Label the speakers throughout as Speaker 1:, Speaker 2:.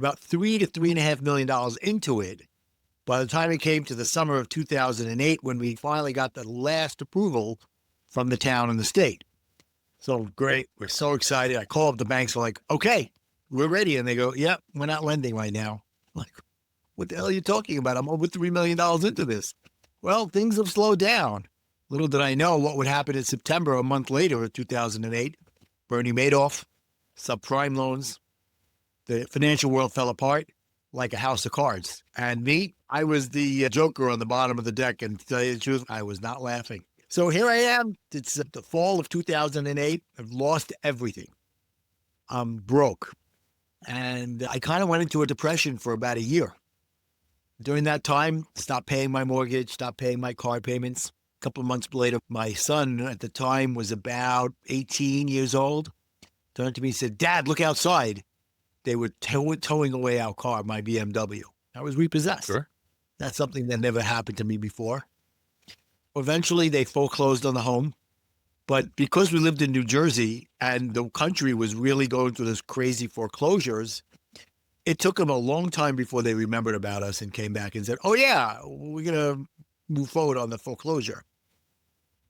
Speaker 1: about $3 to $3.5 million into it. By the time it came to the summer of 2008, when we finally got the last approval from the town and the state. So great. We're so excited. I call up the banks. We're like, okay, we're ready. And they go, yep, we're not lending right now. I'm like, what the hell are you talking about? I'm over $3 million into this. Well, things have slowed down. Little did I know what would happen in September, a month later of 2008. Bernie Madoff, subprime loans. The financial world fell apart like a house of cards. And me, I was the joker on the bottom of the deck. And to tell you the truth, I was not laughing. So here I am. It's the fall of 2008. I've lost everything. I'm broke. And I kind of went into a depression for about a year. During that time, stopped paying my mortgage, stopped paying my car payments. A couple of months later, my son at the time was about 18 years old. Turned to me and said, Dad, look outside. They were towing away our car, my BMW. I was repossessed.
Speaker 2: Sure.
Speaker 1: That's something that never happened to me before. Eventually, they foreclosed on the home. But because we lived in New Jersey and the country was really going through this crazy foreclosures, it took them a long time before they remembered about us and came back and said, oh, yeah, we're going to move forward on the foreclosure.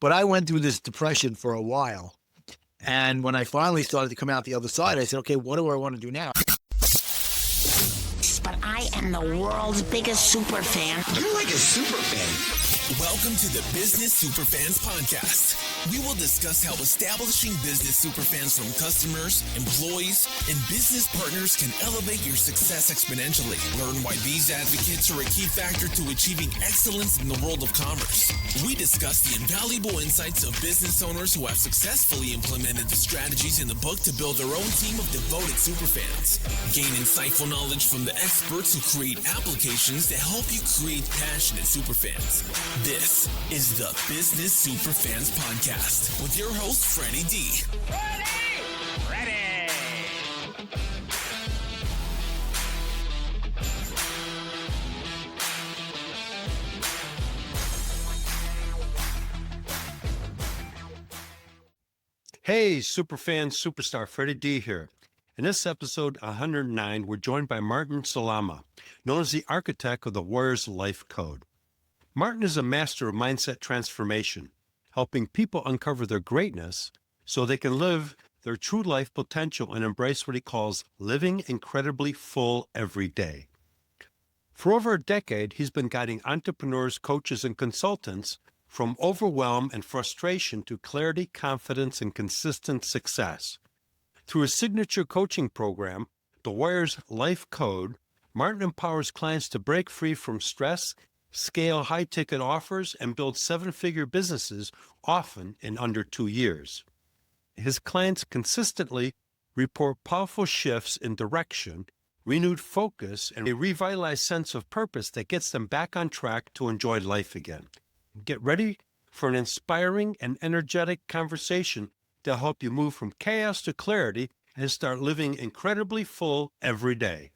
Speaker 1: But I went through this depression for a while. And when I finally started to come out the other side, I said, okay, what do I want to do now?
Speaker 3: But I am the world's biggest super fan.
Speaker 4: You're like a super fan.
Speaker 5: Welcome to the Business Superfans Podcast. We will discuss how establishing business superfans from customers, employees, and business partners can elevate your success exponentially. Learn why these advocates are a key factor to achieving excellence in the world of commerce. We discuss the invaluable insights of business owners who have successfully implemented the strategies in the book to build their own team of devoted superfans. Gain insightful knowledge from the experts who create applications that help you create passionate superfans. This is the Business Superfans Podcast with your host, Freddie D.
Speaker 6: Ready!
Speaker 2: Hey, Superfan Superstar, Freddie D here. In this episode 109, we're joined by Martin Salama, known as the architect of the Warrior L.I.F.E code. Martin is a master of mindset transformation, helping people uncover their greatness so they can live their true life potential and embrace what he calls living incredibly full every day. For over a decade, he's been guiding entrepreneurs, coaches, and consultants from overwhelm and frustration to clarity, confidence, and consistent success. Through his signature coaching program, the Warrior L.I.F.E code, Martin empowers clients to break free from stress, scale high-ticket offers, and build seven-figure businesses, often in under 2 years. His clients consistently report powerful shifts in direction, renewed focus, and a revitalized sense of purpose that gets them back on track to enjoy life again. Get ready for an inspiring and energetic conversation to help you move from chaos to clarity and start living incredibly full every day.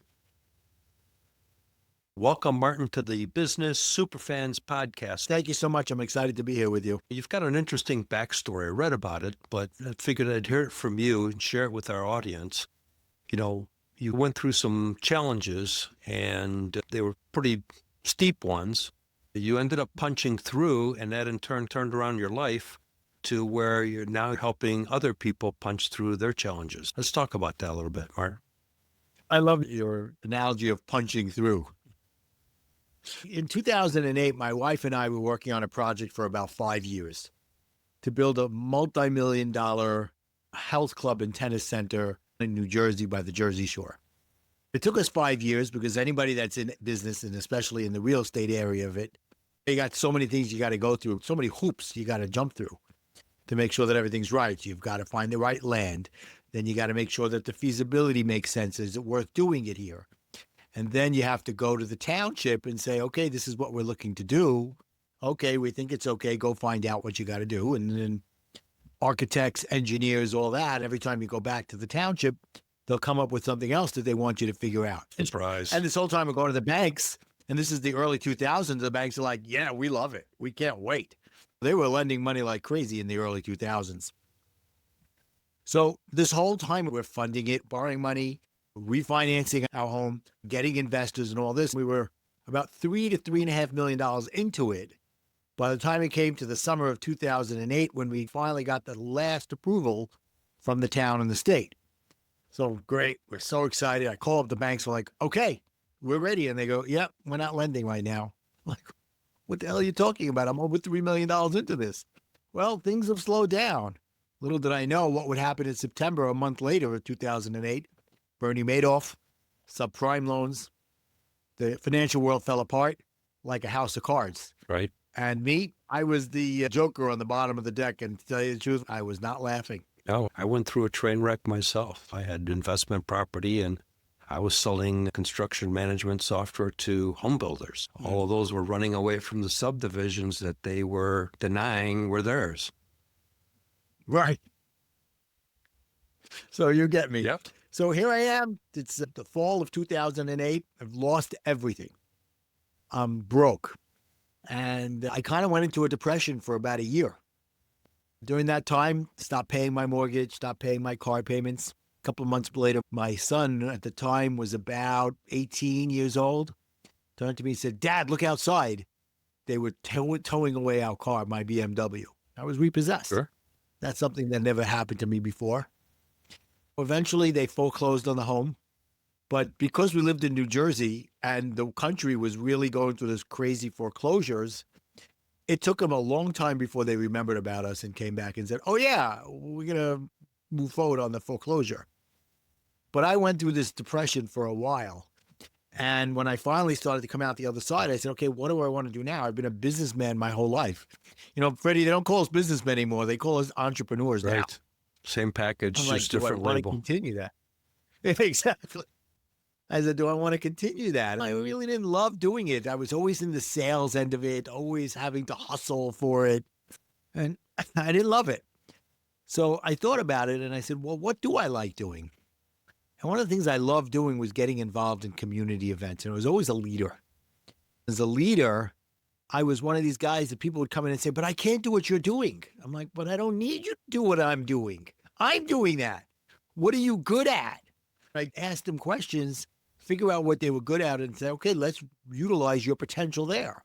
Speaker 2: Welcome, Martin, to the Business Superfans Podcast.
Speaker 1: Thank you so much. I'm excited to be here with you.
Speaker 2: You've got an interesting backstory. I read about it, but I figured I'd hear it from you and share it with our audience. You know, you went through some challenges, and they were pretty steep ones. You ended up punching through, and that in turn turned around your life to where you're now helping other people punch through their challenges. Let's talk about that a little bit, Martin.
Speaker 1: I love your analogy of punching through. In 2008, my wife and I were working on a project for about 5 years to build a multi-million-dollar health club and tennis center in New Jersey by the Jersey Shore. It took us 5 years because anybody that's in business, and especially in the real estate area of it, they got so many things you got to go through, so many hoops you got to jump through to make sure that everything's right. You've got to find the right land. Then you got to make sure that the feasibility makes sense. Is it worth doing it here? And then you have to go to the township and say, okay, this is what we're looking to do. Okay, we think it's okay. Go find out what you got to do. And then architects, engineers, all that, every time you go back to the township, they'll come up with something else that they want you to figure out.
Speaker 2: Surprise.
Speaker 1: And this whole time we're going to the banks, and this is the early 2000s, the banks are like, yeah, we love it. We can't wait. They were lending money like crazy in the early 2000s. So this whole time we're funding it, borrowing money, refinancing our home, getting investors and all this. We were about $3 to $3.5 million into it. By the time it came to the summer of 2008, when we finally got the last approval from the town and the state. So great. We're so excited. I call up the banks. We're like, okay, we're ready. And they go, yep, we're not lending right now. I'm like, what the hell are you talking about? I'm over $3 million into this. Well, things have slowed down. Little did I know what would happen in September, a month later of 2008. Bernie Madoff, subprime loans. The financial world fell apart like a house of cards.
Speaker 2: Right.
Speaker 1: And me, I was the joker on the bottom of the deck. And to tell you the truth, I was not laughing.
Speaker 2: No, I went through a train wreck myself. I had investment property and I was selling construction management software to home builders. All of those were running away from the subdivisions that they were denying were theirs.
Speaker 1: Right. So you get me.
Speaker 2: Yep.
Speaker 1: So here I am. It's the fall of 2008. I've lost everything. I'm broke. And I kind of went into a depression for about a year. During that time, stopped paying my mortgage, stopped paying my car payments. A couple of months later, my son at the time was about 18 years old. Turned to me and said, Dad, look outside. They were towing away our car, my BMW. I was repossessed.
Speaker 2: Sure.
Speaker 1: That's something that never happened to me before. Eventually, they foreclosed on the home. But because we lived in New Jersey and the country was really going through this crazy foreclosures, it took them a long time before they remembered about us and came back and said, oh, yeah, we're going to move forward on the foreclosure. But I went through this depression for a while. And when I finally started to come out the other side, I said, okay, what do I want to do now? I've been a businessman my whole life. You know, Freddie, they don't call us businessmen anymore. They call us entrepreneurs now.
Speaker 2: Right. Same package,
Speaker 1: I'm like,
Speaker 2: just
Speaker 1: do
Speaker 2: different
Speaker 1: I want
Speaker 2: label.
Speaker 1: to continue that? Exactly. I said, do I want to continue that? I really didn't love doing it. I was always in the sales end of it, always having to hustle for it. And I didn't love it. So I thought about it and I said, well, what do I like doing? And one of the things I loved doing was getting involved in community events. And I was always a leader. As a leader, I was one of these guys that people would come in and say, but I can't do what you're doing. I'm like, but I don't need you to do what I'm doing. I'm doing that. What are you good at? I asked them questions, figure out what they were good at, and say, okay, let's utilize your potential there.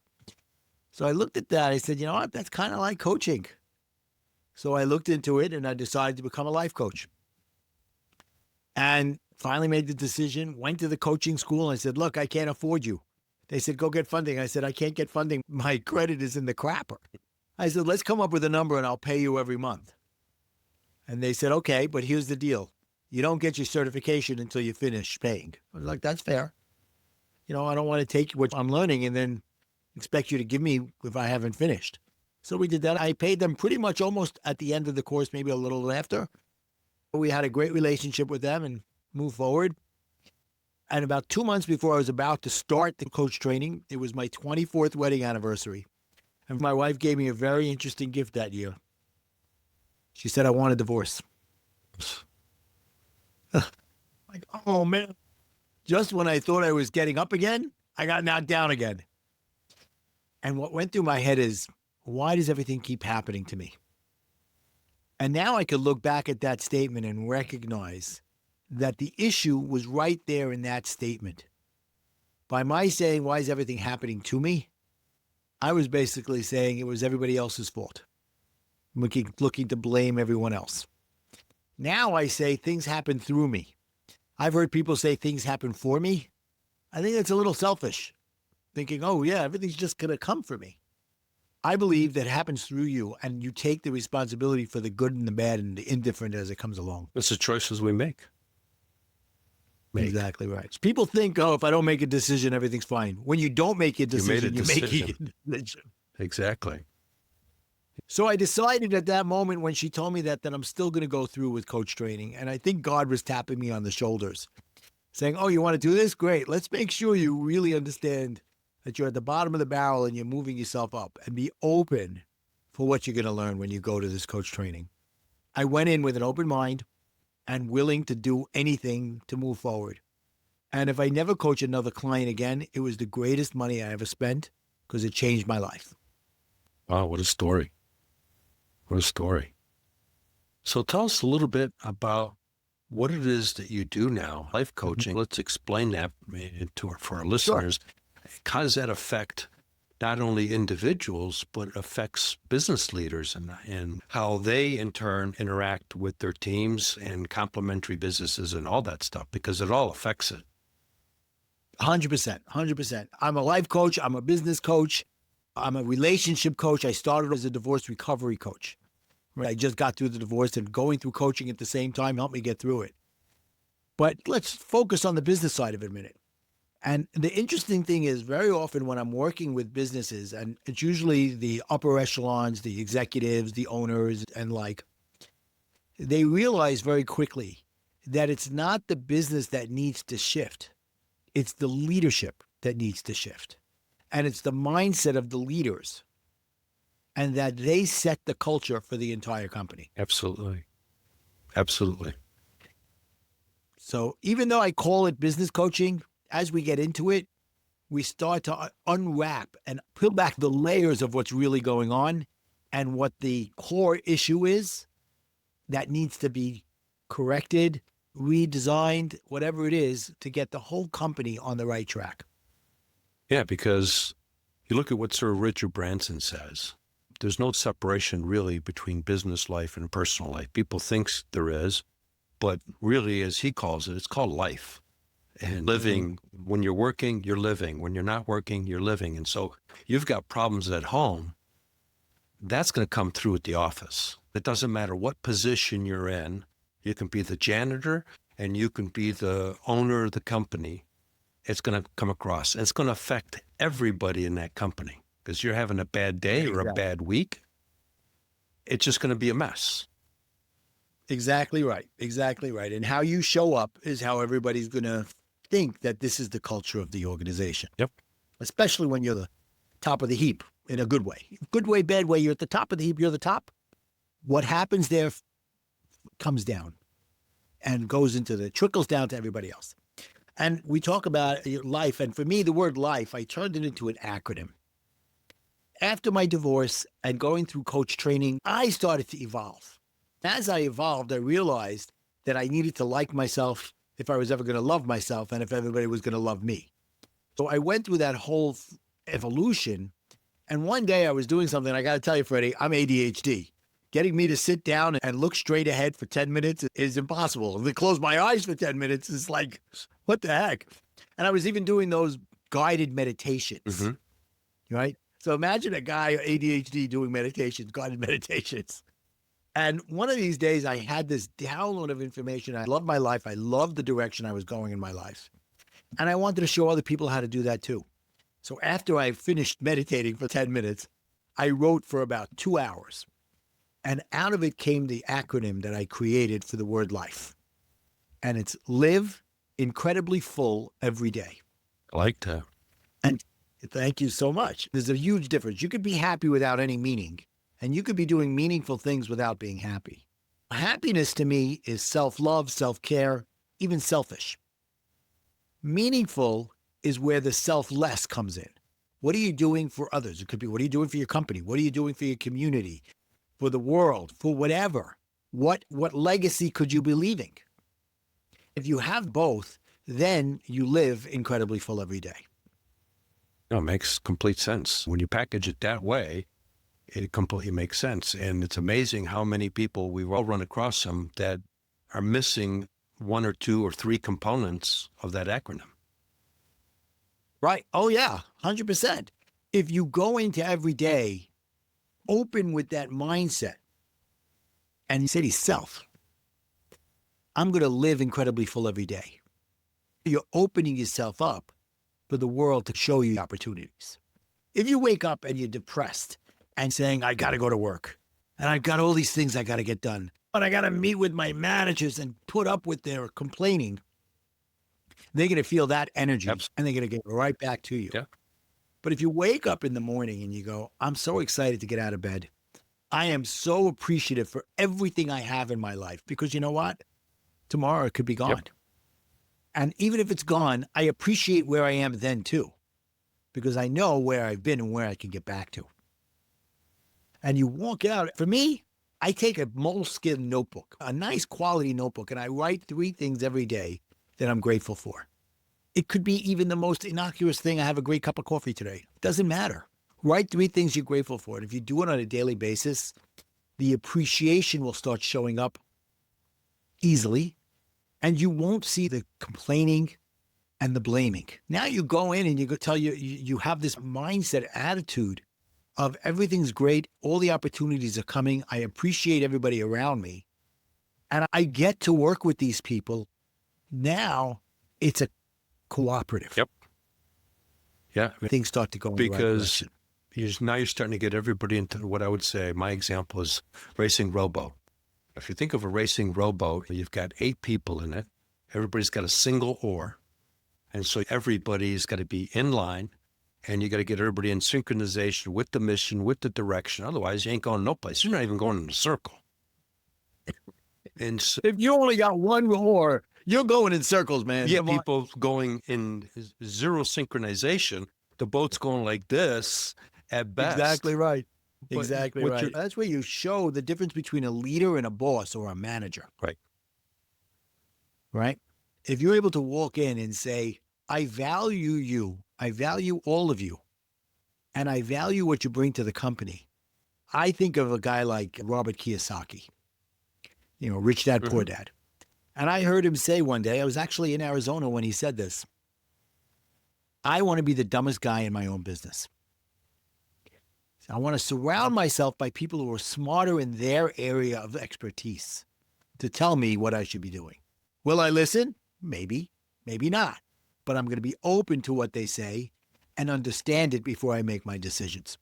Speaker 1: So I looked at that. I said, you know what? That's kind of like coaching. So I looked into it and I decided to become a life coach. And finally made the decision, went to the coaching school and I said, look, I can't afford you. They said, go get funding. I said, I can't get funding. My credit is in the crapper. I said, let's come up with a number and I'll pay you every month. And they said, okay, but here's the deal. You don't get your certification until you finish paying. I was like, that's fair. You know, I don't want to take what I'm learning and then expect you to give me if I haven't finished. So we did that. I paid them pretty much almost at the end of the course, maybe a little after. We had a great relationship with them and moved forward. And about 2 months before I was about to start the coach training, it was my 24th wedding anniversary. And my wife gave me a very interesting gift that year. She said, I want a divorce. Like, oh, man. Just when I thought I was getting up again, I got knocked down again. And what went through my head is, why does everything keep happening to me? And now I could look back at that statement and recognize that the issue was right there in that statement. By my saying, why is everything happening to me? I was basically saying it was everybody else's fault. Looking to blame everyone else. Now I say things happen through me. I've heard people say things happen for me. I think that's a little selfish. Thinking, oh yeah, everything's just going to come for me. I believe that it happens through you and you take the responsibility for the good and the bad and the indifferent as it comes along.
Speaker 2: It's the choices we make.
Speaker 1: Exactly right. People think, oh, if I don't make a decision, everything's fine. When you don't make a decision, you're making a decision.
Speaker 2: Exactly.
Speaker 1: So I decided at that moment when she told me that I'm still going to go through with coach training. And I think God was tapping me on the shoulders saying, oh, you want to do this? Great. Let's make sure you really understand that you're at the bottom of the barrel and you're moving yourself up, and be open for what you're going to learn when you go to this coach training. I went in with an open mind and willing to do anything to move forward. And if I never coach another client again, it was the greatest money I ever spent because it changed my life.
Speaker 2: Wow, what a story. What a story. So tell us a little bit about what it is that you do now, life coaching. Let's explain that for our listeners. How does that affect not only individuals, but it affects business leaders and how they in turn interact with their teams and complementary businesses and all that stuff, because it all affects it.
Speaker 1: 100%, 100%. I'm a life coach. I'm a business coach. I'm a relationship coach. I started as a divorce recovery coach. Right? I just got through the divorce, and going through coaching at the same time helped me get through it. But let's focus on the business side of it a minute. And the interesting thing is, very often when I'm working with businesses, and it's usually the upper echelons, the executives, the owners, and they realize very quickly that it's not the business that needs to shift. It's the leadership that needs to shift. And it's the mindset of the leaders, and that they set the culture for the entire company.
Speaker 2: Absolutely. Absolutely.
Speaker 1: So even though I call it business coaching, as we get into it, we start to unwrap and peel back the layers of what's really going on and what the core issue is that needs to be corrected, redesigned, whatever it is, to get the whole company on the right track.
Speaker 2: Yeah, because you look at what Sir Richard Branson says. There's no separation really between business life and personal life. People think there is, but really, as he calls it, it's called life. And living, when you're working, you're living. When you're not working, you're living. And so you've got problems at home. That's going to come through at the office. It doesn't matter what position you're in. You can be the janitor and you can be the owner of the company. It's going to come across. And it's going to affect everybody in that company, because you're having a bad day or a bad week. It's just going to be a mess.
Speaker 1: Exactly right. Exactly right. And how you show up is how everybody's going to think that this is the culture of the organization.
Speaker 2: Yep.
Speaker 1: Especially when you're the top of the heap in a good way. Good way, bad way, you're at the top of the heap, you're the top. What happens there comes down and trickles down to everybody else. And we talk about life. And for me, the word life, I turned it into an acronym. After my divorce and going through coach training, I started to evolve. As I evolved, I realized that I needed to like myself if I was ever going to love myself and if everybody was going to love me. So I went through that whole evolution. And one day I was doing something, I got to tell you, Freddie, I'm ADHD. Getting me to sit down and look straight ahead for 10 minutes is impossible. To close my eyes for 10 minutes is like, what the heck? And I was even doing those guided meditations, right? So imagine a guy, ADHD, doing meditations, guided meditations. And one of these days I had this download of information. I loved my life. I loved the direction I was going in my life. And I wanted to show other people how to do that too. So after I finished meditating for 10 minutes, I wrote for about 2 hours. And out of it came the acronym that I created for the word life. And it's live incredibly full every day.
Speaker 2: I like that.
Speaker 1: And thank you so much. There's a huge difference. You could be happy without any meaning, and you could be doing meaningful things without being happy. Happiness to me is self-love, self-care, even selfish. Meaningful is where the selfless comes in. What are you doing for others? It could be, what are you doing for your company? What are you doing for your community? For the world, for whatever. What legacy could you be leaving? If you have both, then you live incredibly full every day.
Speaker 2: No, it makes complete sense. When you package it that way, it completely makes sense. And it's amazing how many people, we've all run across them, that are missing one or two or three components of that acronym.
Speaker 1: Right. Oh, yeah, 100%. If you go into every day open with that mindset and say to yourself, I'm going to live incredibly full every day. You're opening yourself up for the world to show you opportunities. If you wake up and you're depressed and saying, I got to go to work and I've got all these things I got to get done, but I got to meet with my managers and put up with their complaining, they're going to feel that energy and they're going to get right back to you.
Speaker 2: Yeah.
Speaker 1: But if you wake up in the morning and you go, I'm so excited to get out of bed. I am so appreciative for everything I have in my life, because you know what? Tomorrow it could be gone.
Speaker 2: Yep.
Speaker 1: And even if it's gone, I appreciate where I am then too, because I know where I've been and where I can get back to. And you walk out. For me, I take a moleskin notebook, a nice quality notebook, and I write 3 things every day that I'm grateful for. It could be even the most innocuous thing. I have a great cup of coffee today. Doesn't matter. Write 3 things you're grateful for. And if you do it on a daily basis, the appreciation will start showing up easily, and you won't see the complaining and the blaming. Now you go in and you go tell you have this mindset attitude of everything's great. All the opportunities are coming. I appreciate everybody around me. And I get to work with these people. Now it's a cooperative.
Speaker 2: Yep. Yeah.
Speaker 1: Things start to go in the right
Speaker 2: Because
Speaker 1: direction.
Speaker 2: now you're starting to get everybody into what I would say, my example is racing rowboat. If you think of a racing rowboat, you've got 8 people in it. Everybody's got a single oar. And so everybody's got to be in line, and you got to get everybody in synchronization with the mission, with the direction. Otherwise, you ain't going no place. You're not even going in a circle. And so,
Speaker 1: If you only got one oar, you're going in circles, man.
Speaker 2: yeah,
Speaker 1: Come on.
Speaker 2: people going in zero synchronization. The boat's going like this at best.
Speaker 1: Exactly right.
Speaker 2: But
Speaker 1: Exactly
Speaker 2: what
Speaker 1: right.
Speaker 2: you're-
Speaker 1: That's where you show the difference between a leader and a boss or a manager.
Speaker 2: Right.
Speaker 1: Right? If you're able to walk in and say, I value you, I value all of you, and I value what you bring to the company. I think of a guy like Robert Kiyosaki, Rich Dad, Poor Dad. And I heard him say one day, I was actually in Arizona when he said this, I want to be the dumbest guy in my own business. I want to surround myself by people who are smarter in their area of expertise to tell me what I should be doing. Will I listen? Maybe, maybe not. But I'm going to be open to what they say and understand it before I make my decisions.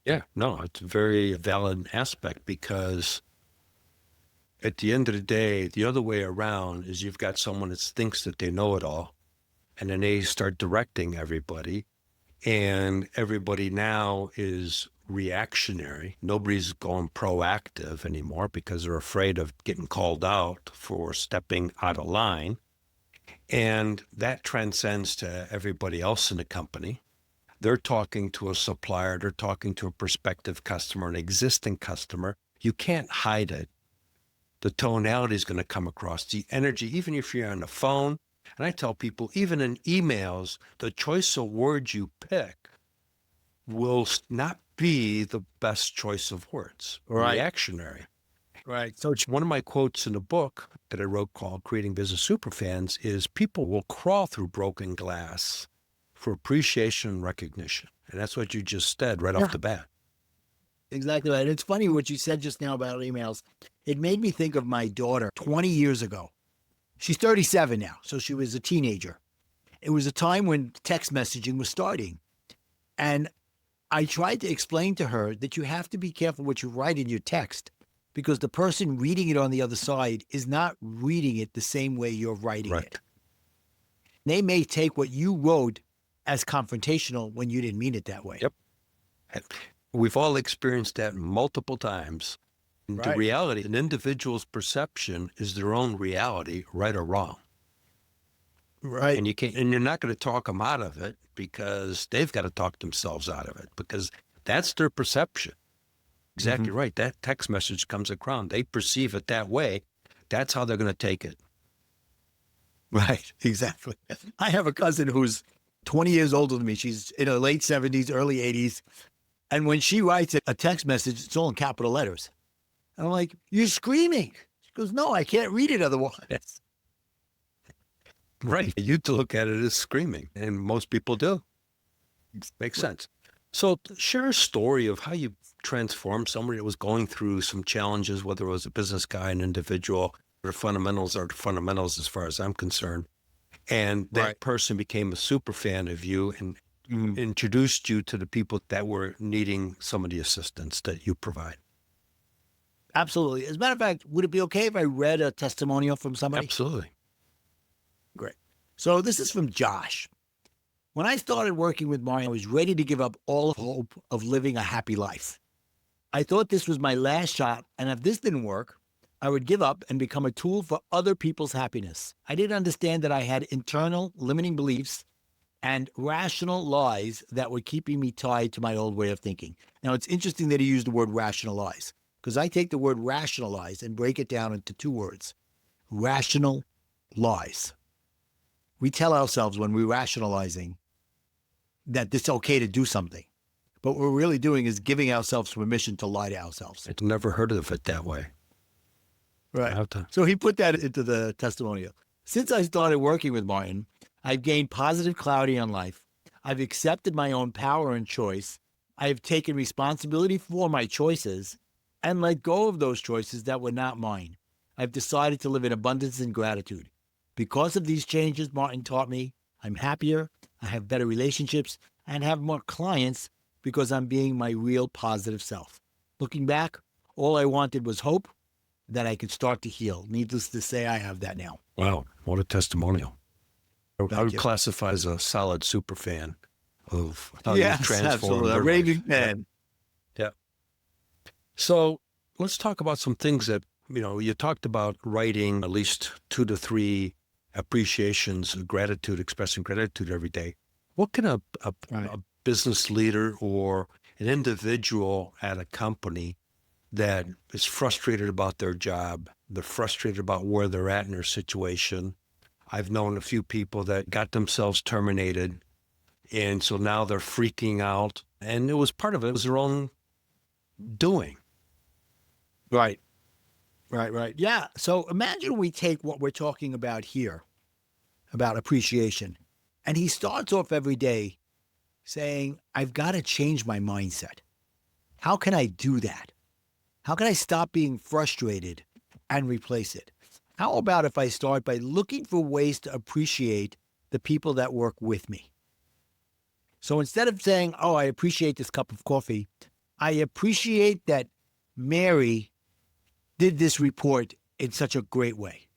Speaker 2: Yeah, no, it's a very valid aspect because at the end of the day, the other way around is you've got someone that thinks that they know it all, and then they start directing everybody, and everybody now is reactionary. Nobody's going proactive anymore because they're afraid of getting called out for stepping out of line. And that transcends to everybody else in the company. They're talking to a supplier, they're talking to a prospective customer, an existing customer. You can't hide it. The tonality is going to come across, the energy, even if you're on the phone. And I tell people, even in emails, the choice of words you pick will not be the best choice of words.
Speaker 1: Right.
Speaker 2: Reactionary.
Speaker 1: Right.
Speaker 2: So one of my quotes in the book that I wrote called Creating Business Superfans is people will crawl through broken glass for appreciation and recognition. And that's what you just said right off the bat.
Speaker 1: Exactly right. It's funny what you said just now about emails. It made me think of my daughter 20 years ago. She's 37 now, so she was a teenager. It was a time when text messaging was starting. And I tried to explain to her that you have to be careful what you write in your text because the person reading it on the other side is not reading it the same way you're writing it. They may take what you wrote as confrontational when you didn't mean it that way.
Speaker 2: Yep. We've all experienced that multiple times. And the
Speaker 1: Right.
Speaker 2: reality, an individual's perception is their own reality, right or wrong.
Speaker 1: Right.
Speaker 2: And you're not going to talk them out of it because they've got to talk themselves out of it because that's their perception. Exactly right. That text message comes across. They perceive it that way. That's how they're going to take it.
Speaker 1: Right. Exactly. I have a cousin who's 20 years older than me. She's in her late 70s, early 80s. And when she writes a text message, it's all in capital letters. And I'm like, you're screaming. She goes, no, I can't read it otherwise.
Speaker 2: Right. You look at it as screaming, and most people do. Makes sense. So share a story of how you transformed somebody that was going through some challenges, whether it was a business guy, an individual, or fundamentals are fundamentals as far as I'm concerned. And that person became a super fan of you and introduced you to the people that were needing some of the assistance that you provide.
Speaker 1: Absolutely. As a matter of fact, would it be okay if I read a testimonial from somebody?
Speaker 2: Absolutely.
Speaker 1: Great. So this is from Josh. When I started working with Martin, I was ready to give up all hope of living a happy life. I thought this was my last shot, and if this didn't work, I would give up and become a tool for other people's happiness. I didn't understand that I had internal limiting beliefs and rational lies that were keeping me tied to my old way of thinking. Now, it's interesting that he used the word rational lies, because I take the word rationalize and break it down into two words: rational lies. We tell ourselves when we're rationalizing that it's okay to do something. But what we're really doing is giving ourselves permission to lie to ourselves.
Speaker 2: I've never heard of it that way.
Speaker 1: Right.
Speaker 2: I have to.
Speaker 1: So he put that into the testimonial. Since I started working with Martin, I've gained positive clarity on life. I've accepted my own power and choice. I have taken responsibility for my choices and let go of those choices that were not mine. I've decided to live in abundance and gratitude. Because of these changes Martin taught me, I'm happier, I have better relationships, and have more clients because I'm being my real positive self. Looking back, all I wanted was hope that I could start to heal. Needless to say, I have that now.
Speaker 2: Wow, what a testimonial. I
Speaker 1: Thank
Speaker 2: would
Speaker 1: you.
Speaker 2: classify as a solid super fan of how you
Speaker 1: Yes,
Speaker 2: transform
Speaker 1: absolutely.
Speaker 2: their
Speaker 1: A raving
Speaker 2: life.
Speaker 1: fan.
Speaker 2: Yeah. So let's talk about some things that, you talked about writing at least 2 to 3 appreciations of gratitude, expressing gratitude every day. What can a business leader or an individual at a company that is frustrated about their job, they're frustrated about where they're at in their situation? I've known a few people that got themselves terminated, and so now they're freaking out. And it was part of it was their own doing.
Speaker 1: Right. Yeah. So imagine we take what we're talking about here, about appreciation, and he starts off every day saying, I've got to change my mindset. How can I do that? How can I stop being frustrated and replace it? How about if I start by looking for ways to appreciate the people that work with me? So instead of saying, oh, I appreciate this cup of coffee, I appreciate that Mary did this report in such a great way.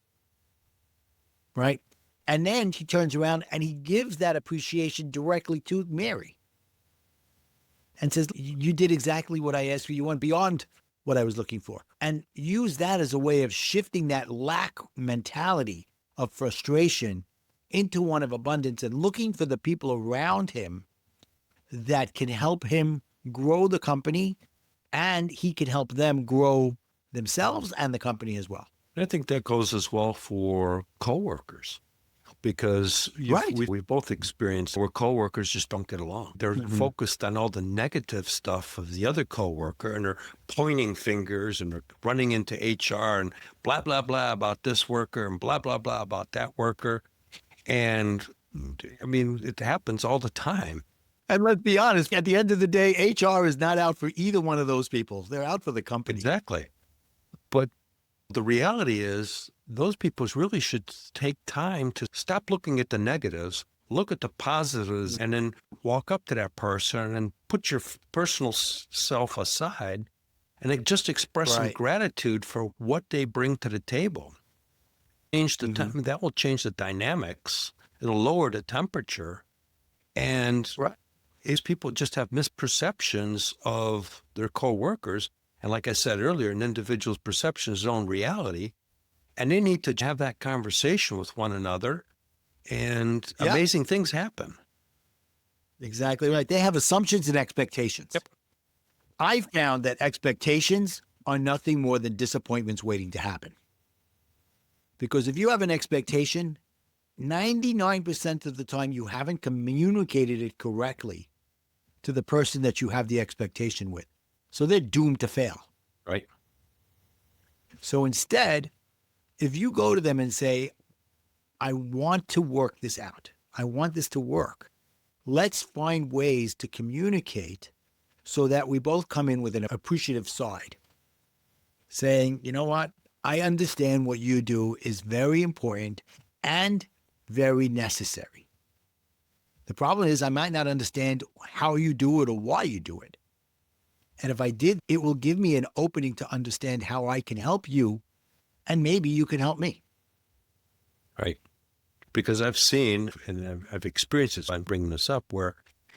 Speaker 1: Right? And then he turns around and he gives that appreciation directly to Mary and says, you did exactly what I asked for. You went beyond what I was looking for. And use that as a way of shifting that lack mentality of frustration into one of abundance and looking for the people around him that can help him grow the company, and he can help them grow themselves and the company as well.
Speaker 2: I think that goes as well for coworkers, because we both experienced where coworkers just don't get along. They're focused on all the negative stuff of the other coworker, and they're pointing fingers and they're running into HR and blah, blah, blah about this worker and blah, blah, blah about that worker. And I mean, it happens all the time.
Speaker 1: And let's be honest, at the end of the day, HR is not out for either one of those people. They're out for the company.
Speaker 2: Exactly. But the reality is those people really should take time to stop looking at the negatives, look at the positives, and then walk up to that person and put your personal self aside and then just express some gratitude for what they bring to the table. Change the that will change the dynamics. It'll lower the temperature. And these people just have misperceptions of their coworkers. And like I said earlier, an individual's perception is their own reality. And they need to have that conversation with one another. And amazing things happen.
Speaker 1: Exactly right. They have assumptions and expectations.
Speaker 2: Yep.
Speaker 1: I've found that expectations are nothing more than disappointments waiting to happen. Because if you have an expectation, 99% of the time you haven't communicated it correctly to the person that you have the expectation with. So they're doomed to fail.
Speaker 2: Right.
Speaker 1: So instead, if you go to them and say, I want to work this out. I want this to work. Let's find ways to communicate so that we both come in with an appreciative side. Saying, you know what? I understand what you do is very important and very necessary. The problem is I might not understand how you do it or why you do it. And if I did, it will give me an opening to understand how I can help you, and maybe you can help me.
Speaker 2: Right. Because I've seen, and I've experienced this, I'm bringing this up, where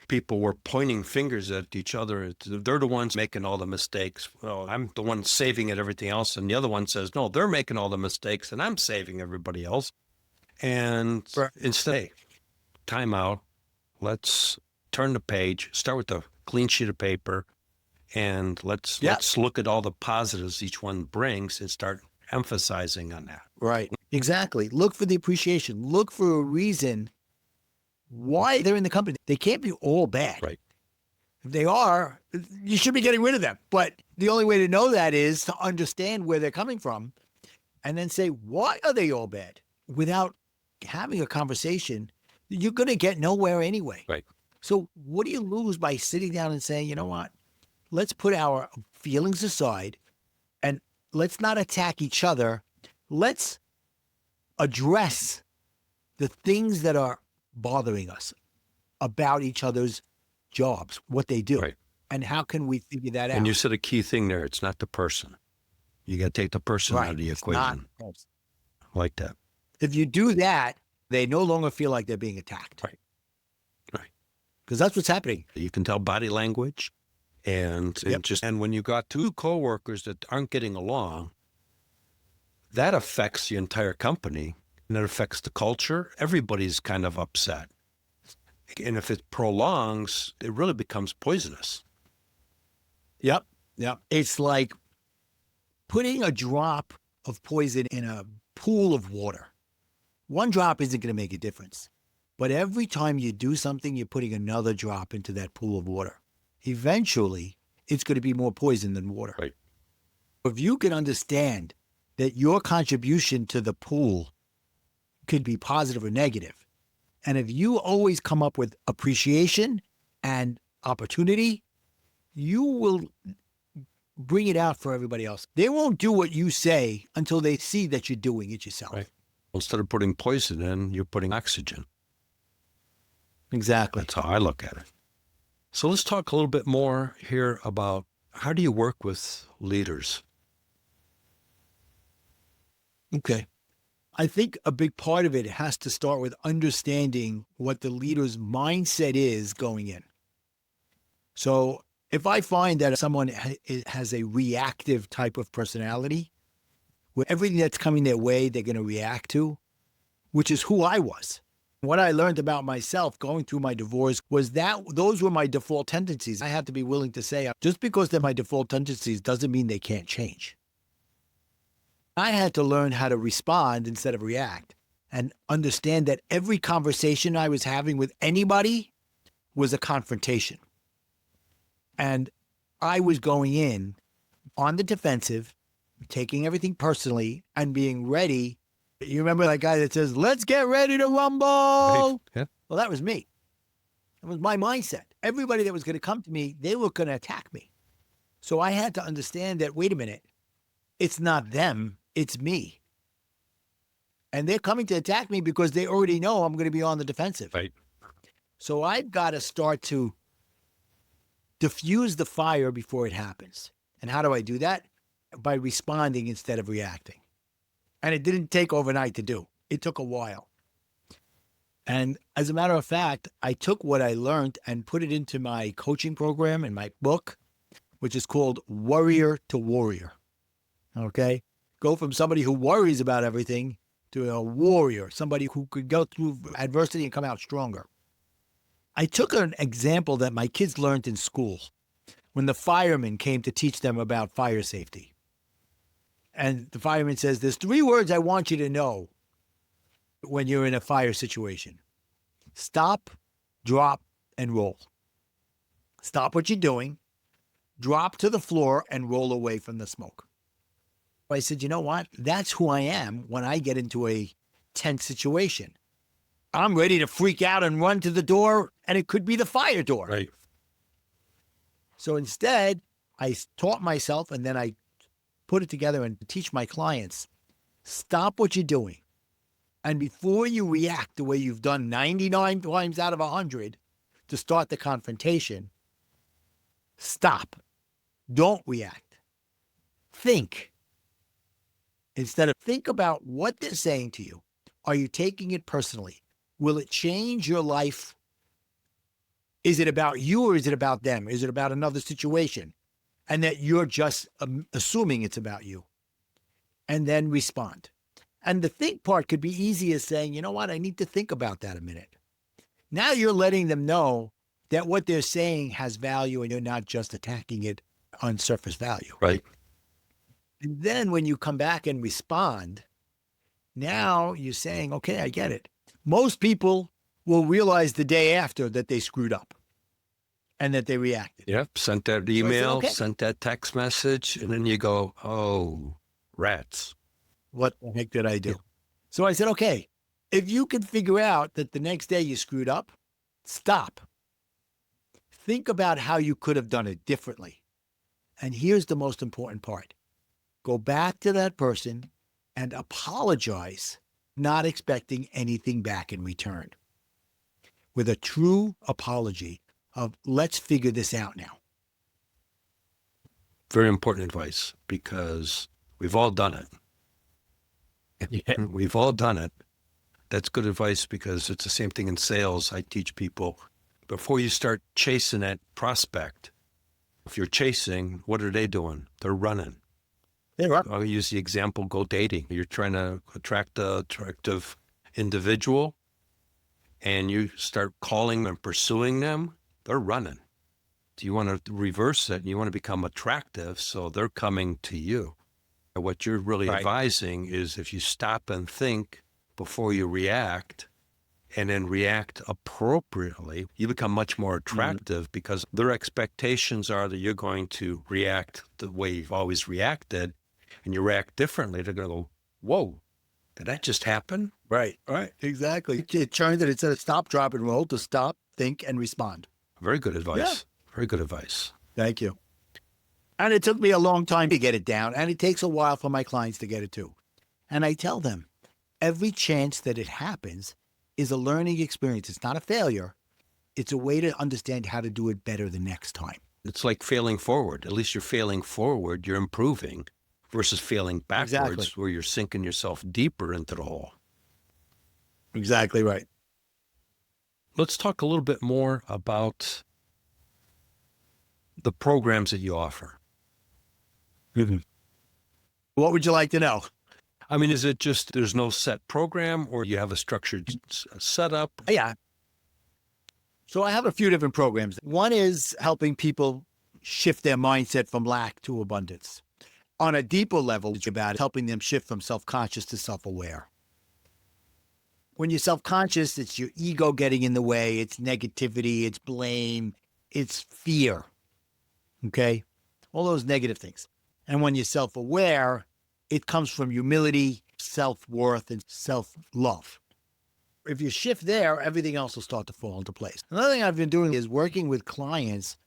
Speaker 2: people were pointing fingers at each other. They're the ones making all the mistakes. Well, I'm the one saving it, everything else. And the other one says, no, they're making all the mistakes and I'm saving everybody else. And instead, time out. Let's turn the page, start with a clean sheet of paper and let's look at all the positives each one brings and start emphasizing on that.
Speaker 1: Right. Exactly. Look for the appreciation. Look for a reason why they're in the company. They can't be all bad.
Speaker 2: Right.
Speaker 1: If they are, you should be getting rid of them. But the only way to know that is to understand where they're coming from and then say, why are they all bad? Without having a conversation, you're going to get nowhere anyway.
Speaker 2: Right.
Speaker 1: So what do you lose by sitting down and saying, you know what? Let's put our feelings aside and let's not attack each other. Let's address the things that are bothering us about each other's jobs, what they do.
Speaker 2: Right.
Speaker 1: And how can we figure that out?
Speaker 2: And you said a key thing there. It's not the person. You got to take the person out of the
Speaker 1: It's not-
Speaker 2: equation. I like that.
Speaker 1: If you do that, they no longer feel like they're being attacked.
Speaker 2: Right. Right.
Speaker 1: Because that's what's happening.
Speaker 2: You can tell body language and when you got two coworkers that aren't getting along, that affects the entire company and it affects the culture. Everybody's kind of upset. And if it prolongs, it really becomes poisonous.
Speaker 1: Yep. It's like putting a drop of poison in a pool of water. One drop isn't going to make a difference. But every time you do something, you're putting another drop into that pool of water. Eventually, it's going to be more poison than water.
Speaker 2: Right.
Speaker 1: If you can understand that your contribution to the pool could be positive or negative, and if you always come up with appreciation and opportunity, you will bring it out for everybody else. They won't do what you say until they see that you're doing it yourself.
Speaker 2: Right. Instead of putting poison in, you're putting oxygen.
Speaker 1: Exactly.
Speaker 2: That's how I look at it. So let's talk a little bit more here about how do you work with leaders?
Speaker 1: Okay. I think a big part of it has to start with understanding what the leader's mindset is going in. So if I find that someone has a reactive type of personality, where everything that's coming their way, they're going to react to, which is who I was. What I learned about myself going through my divorce was that those were my default tendencies. I had to be willing to say, just because they're my default tendencies doesn't mean they can't change. I had to learn how to respond instead of react and understand that every conversation I was having with anybody was a confrontation. And I was going in on the defensive, taking everything personally and being ready. You remember that guy that says, let's get ready to rumble?
Speaker 2: Right. Yeah.
Speaker 1: Well, that was me. That was my mindset. Everybody that was going to come to me, they were going to attack me. So I had to understand that, wait a minute, it's not them, it's me. And they're coming to attack me because they already know I'm going to be on the defensive.
Speaker 2: Right.
Speaker 1: So I've got to start to diffuse the fire before it happens. And how do I do that? By responding instead of reacting. And it didn't take overnight to do. It took a while. And as a matter of fact, I took what I learned and put it into my coaching program and my book, which is called Warrior to Warrior. Okay? Go from somebody who worries about everything to a warrior, somebody who could go through adversity and come out stronger. I took an example that my kids learned in school when the fireman came to teach them about fire safety. And the fireman says, there's 3 words I want you to know when you're in a fire situation. Stop, drop, and roll. Stop what you're doing, drop to the floor, and roll away from the smoke. I said, you know what? That's who I am when I get into a tense situation. I'm ready to freak out and run to the door, and it could be the fire door.
Speaker 2: Right.
Speaker 1: So instead, I taught myself, and then I put it together and teach my clients, stop what you're doing. And before you react the way you've done 99 times out of 100 to start the confrontation, stop. Don't react. Think. Instead of think about what they're saying to you. Are you taking it personally? Will it change your life? Is it about you or is it about them? Is it about another situation? And that you're just assuming it's about you. And then respond. And the think part could be easy as saying, you know what, I need to think about that a minute. Now you're letting them know that what they're saying has value and you're not just attacking it on surface value.
Speaker 2: Right.
Speaker 1: And then when you come back and respond, now you're saying, okay, I get it. Most people will realize the day after that they screwed up and that they reacted.
Speaker 2: Yep. Sent that
Speaker 1: said,
Speaker 2: email,
Speaker 1: okay.
Speaker 2: sent that text message, and then you go, oh, rats.
Speaker 1: What the heck did I do? So I said, okay, if you can figure out that the next day you screwed up, stop. Think about how you could have done it differently. And here's the most important part. Go back to that person and apologize, not expecting anything back in return. With a true apology of, let's figure this out now.
Speaker 2: Very important advice because we've all done it. We've all done it. That's good advice because it's the same thing in sales. I teach people before you start chasing that prospect, if you're chasing, what are they doing? They're running.
Speaker 1: They're up.
Speaker 2: I'll use the example, go dating. You're trying to attract an attractive individual and you start calling and pursuing them, they're running. Do you want to reverse it? You want to become attractive, so they're coming to you. What you're really advising is if you stop and think before you react and then react appropriately, you become much more attractive because their expectations are that you're going to react the way you've always reacted, and you react differently. They're going to go, whoa, did that just happen?
Speaker 1: Right. Exactly. It turns it instead of stop, drop, and roll to stop, think, and respond.
Speaker 2: Very good advice.
Speaker 1: Yeah.
Speaker 2: Very good advice.
Speaker 1: Thank you. And it took me a long time to get it down, and it takes a while for my clients to get it too. And I tell them, every chance that it happens is a learning experience. It's not a failure. It's a way to understand how to do it better the next time.
Speaker 2: It's like failing forward. At least you're failing forward, you're improving, versus failing backwards
Speaker 1: Exactly.
Speaker 2: where you're sinking yourself deeper into the hole.
Speaker 1: Exactly right.
Speaker 2: Let's talk a little bit more about the programs that you offer.
Speaker 1: What would you like to know?
Speaker 2: I mean, is it just there's no set program or you have a structured setup?
Speaker 1: Yeah. So I have a few different programs. One is helping people shift their mindset from lack to abundance. On a deeper level, it's about helping them shift from self-conscious to self-aware. When you're self-conscious, it's your ego getting in the way. It's negativity, it's blame, it's fear. Okay? All those negative things. And when you're self-aware, it comes from humility, self-worth, and self-love. If you shift there, everything else will start to fall into place. Another thing I've been doing is working with clients,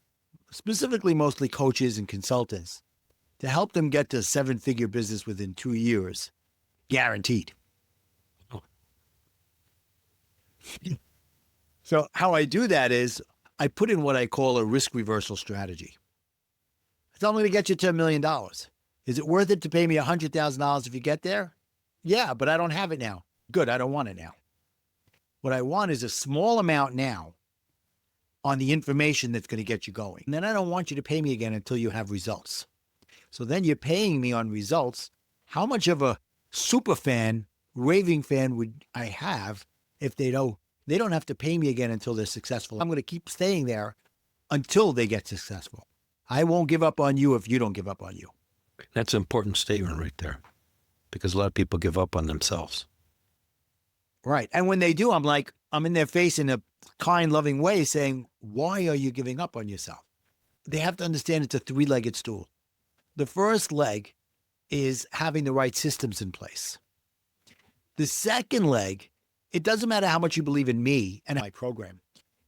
Speaker 1: specifically mostly coaches and consultants, to help them get to a 7-figure business within 2 years, guaranteed. So how I do that is I put in what I call a risk reversal strategy. I tell them I'm going to get you to $1 million. Is it worth it to pay me $100,000 if you get there? Yeah, but I don't have it now. Good, I don't want it now. What I want is a small amount now on the information that's going to get you going. And then I don't want you to pay me again until you have results. So then you're paying me on results. How much of a super fan, raving fan would I have if they don't have to pay me again until they're successful? I'm going to keep staying there until they get successful. I won't give up on you if you don't give up on you.
Speaker 2: That's an important statement right there because a lot of people give up on themselves.
Speaker 1: Right. And when they do, I'm in their face in a kind, loving way saying, why are you giving up on yourself? They have to understand it's a 3-legged stool. The first leg is having the right systems in place. The second leg, it doesn't matter how much you believe in me and my program.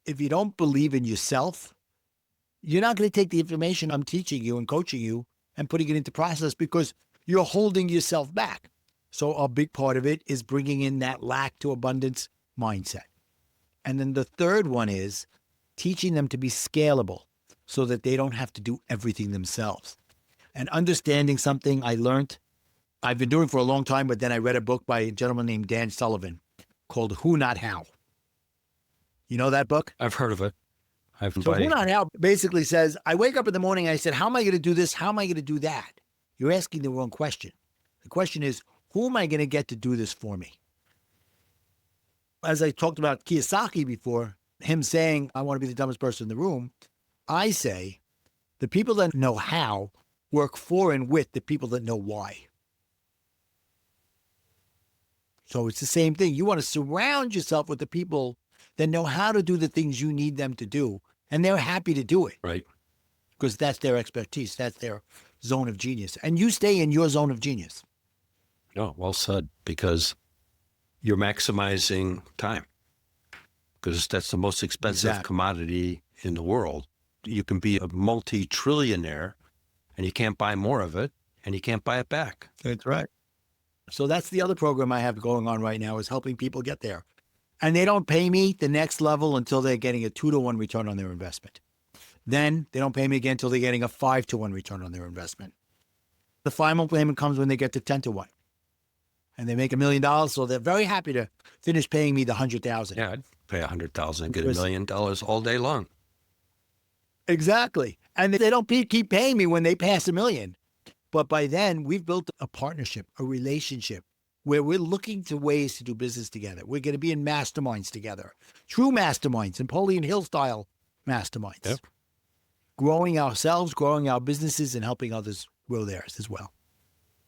Speaker 1: If you don't believe in yourself, you're not going to take the information I'm teaching you and coaching you and putting it into process because you're holding yourself back. So a big part of it is bringing in that lack to abundance mindset. And then the third one is teaching them to be scalable so that they don't have to do everything themselves. And understanding something I learned, I've been doing for a long time, but then I read a book by a gentleman named Dan Sullivan called Who Not How. You know that book?
Speaker 2: I've heard of it.
Speaker 1: So Who Not How basically says, I wake up in the morning and I said, how am I going to do this? How am I going to do that? You're asking the wrong question. The question is, who am I going to get to do this for me? As I talked about Kiyosaki before, him saying, I want to be the dumbest person in the room, I say, The people that know how work for and with the people that know why. So it's the same thing. You want to surround yourself with the people that know how to do the things you need them to do, and they're happy to do it.
Speaker 2: Right.
Speaker 1: Because that's their expertise. That's their zone of genius. And you stay in your zone of genius.
Speaker 2: No, well said, because you're maximizing time, because that's the most expensive
Speaker 1: Exactly.
Speaker 2: commodity in the world. You can be a multi-trillionaire and you can't buy more of it and you can't buy it back.
Speaker 1: That's right. So that's the other program I have going on right now, is helping people get there. And they don't pay me the next level until they're getting a 2-to-1 return on their investment. Then they don't pay me again until they're getting a 5-to-1 return on their investment. The final payment comes when they get to 10-to-1. And they make $1 million, so they're very happy to finish paying me the $100,000.
Speaker 2: Yeah, I'd pay $100,000 and get $1
Speaker 1: Because-
Speaker 2: million all day long.
Speaker 1: Exactly. And they don't keep paying me when they pass $1 million. But by then, we've built a partnership, a relationship, where we're looking to ways to do business together. We're going to be in masterminds together, true masterminds, Napoleon Hill style masterminds.
Speaker 2: Yep.
Speaker 1: Growing ourselves, growing our businesses, and helping others grow theirs as well.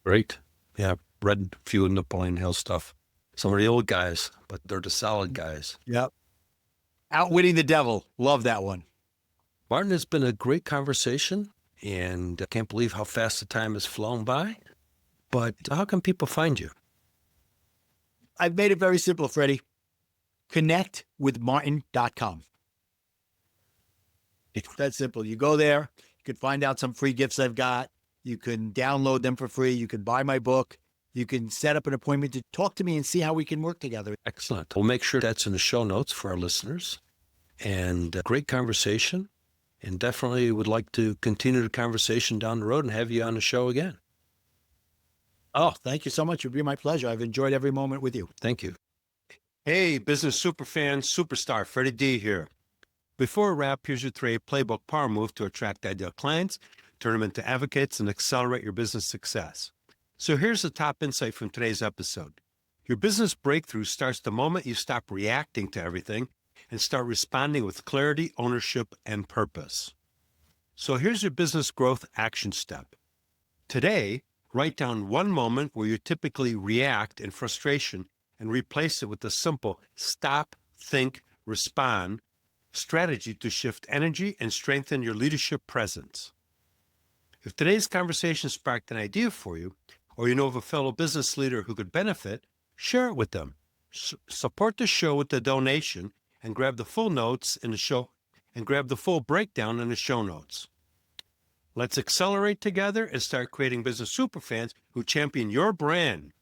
Speaker 2: Great. Yeah, read a few Napoleon Hill stuff. Some of the old guys, but they're the solid guys.
Speaker 1: Yep. Outwitting the Devil. Love that one.
Speaker 2: Martin, it's been a great conversation, and I can't believe how fast the time has flown by. But how can people find you?
Speaker 1: I've made it very simple, Freddie. Connectwithmartin.com. It's that simple. You go there, you can find out some free gifts I've got. You can download them for free. You can buy my book. You can set up an appointment to talk to me and see how we can work together.
Speaker 2: Excellent. We'll make sure that's in the show notes for our listeners. And great conversation. And definitely would like to continue the conversation down the road and have you on the show again.
Speaker 1: Oh, thank you so much. It would be my pleasure. I've enjoyed every moment with you.
Speaker 2: Thank you. Hey, business superfan, superstar, Freddie D here. Before we wrap, here's your 3 playbook power move to attract ideal clients, turn them into advocates, and accelerate your business success. So here's the top insight from today's episode. Your business breakthrough starts the moment you stop reacting to everything and start responding with clarity, ownership, and purpose. So here's your business growth action step. Today, write down one moment where you typically react in frustration and replace it with a simple stop, think, respond strategy to shift energy and strengthen your leadership presence. If today's conversation sparked an idea for you, or you know of a fellow business leader who could benefit, share it with them. Support the show with a donation and grab the full notes in the show and grab the full breakdown in the show notes. Let's accelerate together and start creating business superfans who champion your brand.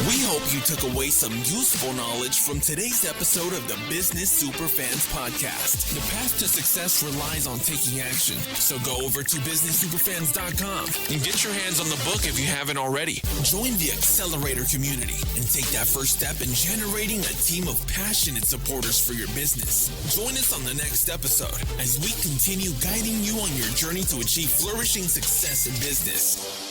Speaker 5: We hope you took away some useful knowledge from today's episode of the Business Superfans podcast. The path to success relies on taking action. So go over to businesssuperfans.com and get your hands on the book if you haven't already. Join the Accelerator community and take that first step in generating a team of passionate supporters for your business. Join us on the next episode as we continue guiding you on your journey to achieve flourishing success in business.